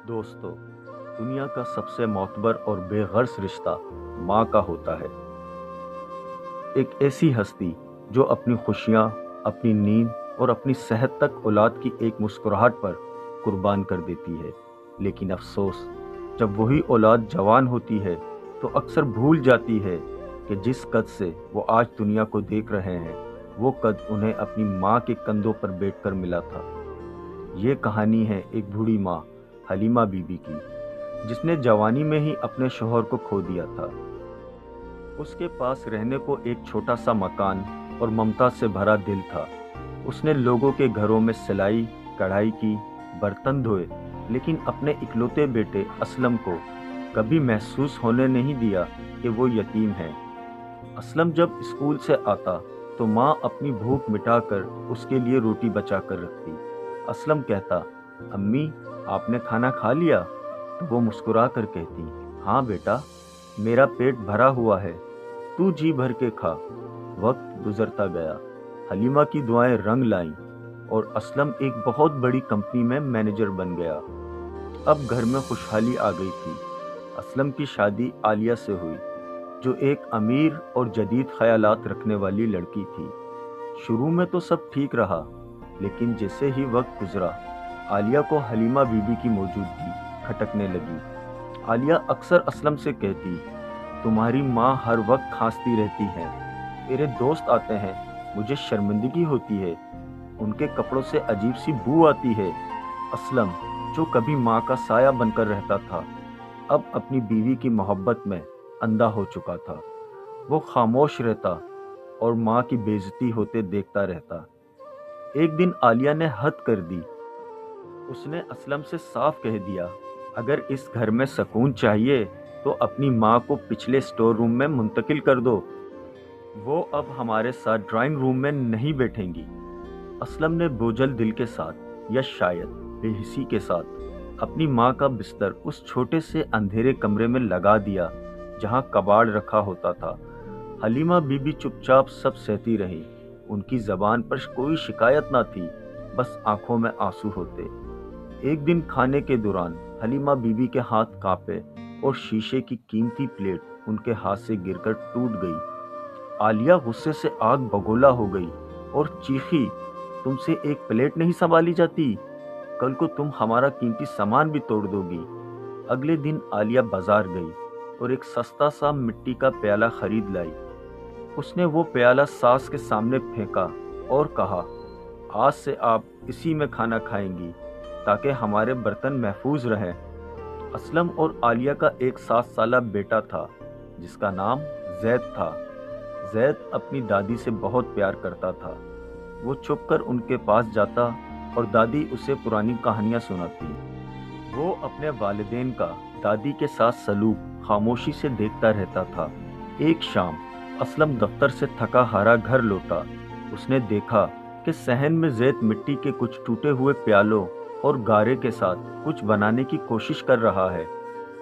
دوستو، دنیا کا سب سے معتبر اور بے غرض رشتہ ماں کا ہوتا ہے۔ ایک ایسی ہستی جو اپنی خوشیاں، اپنی نیند اور اپنی صحت تک اولاد کی ایک مسکراہٹ پر قربان کر دیتی ہے۔ لیکن افسوس، جب وہی اولاد جوان ہوتی ہے تو اکثر بھول جاتی ہے کہ جس قد سے وہ آج دنیا کو دیکھ رہے ہیں، وہ قد انہیں اپنی ماں کے کندھوں پر بیٹھ کر ملا تھا۔ یہ کہانی ہے ایک بوڑھی ماں حلیمہ بی بی کی، جس نے جوانی میں ہی اپنے شوہر کو کھو دیا تھا۔ اس کے پاس رہنے کو ایک چھوٹا سا مکان اور ممتا سے بھرا دل تھا۔ اس نے لوگوں کے گھروں میں سلائی کڑھائی کی، برتن دھوئے، لیکن اپنے اکلوتے بیٹے اسلم کو کبھی محسوس ہونے نہیں دیا کہ وہ یتیم ہے۔ اسلم جب اسکول سے آتا تو ماں اپنی بھوک مٹا کر اس کے لیے روٹی بچا کر رکھتی۔ اسلم کہتا، امی آپ نے کھانا کھا لیا؟ تو وہ مسکرا کر کہتی، ہاں بیٹا، میرا پیٹ بھرا ہوا ہے، تو جی بھر کے کھا۔ وقت گزرتا گیا، حلیمہ کی دعائیں رنگ لائیں اور اسلم ایک بہت بڑی کمپنی میں مینیجر بن گیا۔ اب گھر میں خوشحالی آ گئی تھی۔ اسلم کی شادی عالیہ سے ہوئی، جو ایک امیر اور جدید خیالات رکھنے والی لڑکی تھی۔ شروع میں تو سب ٹھیک رہا، لیکن جیسے ہی وقت گزرا، عالیہ کو حلیمہ بی بی کی موجودگی کھٹکنے لگی۔ عالیہ اکثر اسلم سے کہتی، تمہاری ماں ہر وقت کھانستی رہتی ہے، میرے دوست آتے ہیں، مجھے شرمندگی ہوتی ہے، ان کے کپڑوں سے عجیب سی بو آتی ہے۔ اسلم، جو کبھی ماں کا سایہ بن کر رہتا تھا، اب اپنی بیوی کی محبت میں اندھا ہو چکا تھا۔ وہ خاموش رہتا اور ماں کی بے عزتی ہوتے دیکھتا رہتا۔ ایک دن عالیہ نے حد کر دی۔ اس نے اسلم سے صاف کہہ دیا، اگر اس گھر میں سکون چاہیے تو اپنی ماں کو پچھلے اسٹور روم میں منتقل کر دو، وہ اب ہمارے ساتھ ڈرائنگ روم میں نہیں بیٹھیں گی۔ اسلم نے بوجھل دل کے ساتھ، یا شاید بے حسی کے ساتھ، اپنی ماں کا بستر اس چھوٹے سے اندھیرے کمرے میں لگا دیا جہاں کباڑ رکھا ہوتا تھا۔ حلیمہ بی بی چپ چاپ سب سہتی رہی۔ ان کی زبان پر کوئی شکایت نہ تھی، بس آنکھوں میں آنسو ہوتے۔ ایک دن کھانے کے دوران حلیمہ بی بی کے ہاتھ کانپے اور شیشے کی قیمتی پلیٹ ان کے ہاتھ سے گر کر ٹوٹ گئی۔ عالیہ غصے سے آگ بگولا ہو گئی اور چیخی، تم سے ایک پلیٹ نہیں سنبھالی جاتی؟ کل کو تم ہمارا قیمتی سامان بھی توڑ دو گی۔ اگلے دن عالیہ بازار گئی اور ایک سستا سا مٹی کا پیالہ خرید لائی۔ اس نے وہ پیالہ ساس کے سامنے پھینکا اور کہا، آج سے آپ اسی میں کھانا کھائیں گی تاکہ ہمارے برتن محفوظ رہیں۔ اسلم اور عالیہ کا ایک 7 سالہ بیٹا تھا جس کا نام زید تھا۔ زید اپنی دادی سے بہت پیار کرتا تھا۔ وہ چھپ کر ان کے پاس جاتا اور دادی اسے پرانی کہانیاں سناتی۔ وہ اپنے والدین کا دادی کے ساتھ سلوک خاموشی سے دیکھتا رہتا تھا۔ ایک شام اسلم دفتر سے تھکا ہارا گھر لوٹا۔ اس نے دیکھا کہ صحن میں زید مٹی کے کچھ ٹوٹے ہوئے پیالوں اور گارے کے ساتھ کچھ بنانے کی کوشش کر رہا ہے۔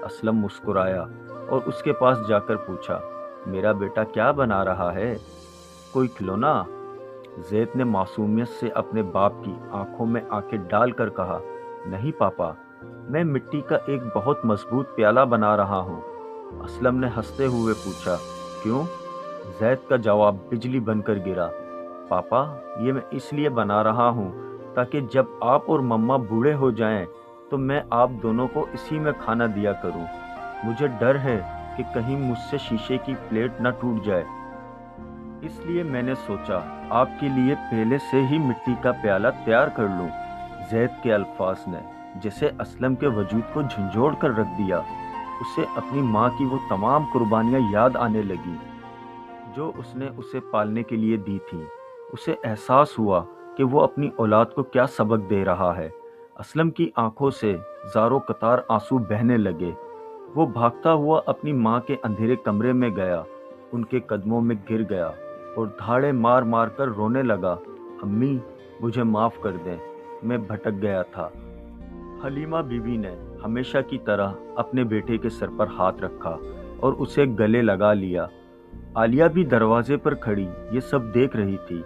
اسلم مسکرایا اور اس کے پاس جا کر پوچھا، میرا بیٹا کیا بنا رہا ہے؟ کوئی کھلونا؟ زید نے معصومیت سے اپنے باپ کی آنکھوں میں آنکھیں ڈال کر کہا، نہیں پاپا، میں مٹی کا ایک بہت مضبوط پیالہ بنا رہا ہوں۔ اسلم نے ہنستے ہوئے پوچھا، کیوں؟ زید کا جواب بجلی بن کر گرا، پاپا، یہ میں اس لیے بنا رہا ہوں تاکہ جب آپ اور مما بوڑھے ہو جائیں تو میں آپ دونوں کو اسی میں کھانا دیا کروں۔ مجھے ڈر ہے کہ کہیں مجھ سے شیشے کی پلیٹ نہ ٹوٹ جائے، اس لیے میں نے سوچا آپ کے لیے پہلے سے ہی مٹی کا پیالہ تیار کر لوں۔ زید کے الفاظ نے جیسے اسلم کے وجود کو جھنجھوڑ کر رکھ دیا۔ اسے اپنی ماں کی وہ تمام قربانیاں یاد آنے لگیں جو اس نے اسے پالنے کے لیے دی تھیں۔ اسے احساس ہوا کہ وہ اپنی اولاد کو کیا سبق دے رہا ہے۔ اسلم کی آنکھوں سے زاروں قطار آنسو بہنے لگے۔ وہ بھاگتا ہوا اپنی ماں کے اندھیرے کمرے میں گیا، ان کے قدموں میں گر گیا اور دھاڑے مار مار کر رونے لگا، امی مجھے معاف کر دیں، میں بھٹک گیا تھا۔ حلیمہ بی بی نے ہمیشہ کی طرح اپنے بیٹے کے سر پر ہاتھ رکھا اور اسے گلے لگا لیا۔ عالیہ بھی دروازے پر کھڑی یہ سب دیکھ رہی تھی۔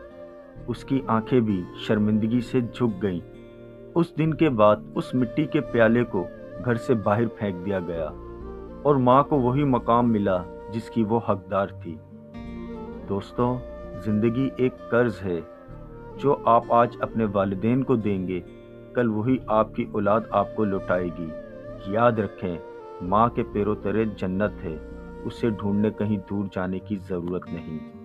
اس کی آنکھیں بھی شرمندگی سے جھک گئیں۔ اس دن کے بعد اس مٹی کے پیالے کو گھر سے باہر پھینک دیا گیا اور ماں کو وہی مقام ملا جس کی وہ حقدار تھی۔ دوستوں، زندگی ایک قرض ہے جو آپ آج اپنے والدین کو دیں گے، کل وہی آپ کی اولاد آپ کو لوٹائے گی۔ یاد رکھیں، ماں کے پیروں تلے جنت ہے، اسے ڈھونڈنے کہیں دور جانے کی ضرورت نہیں۔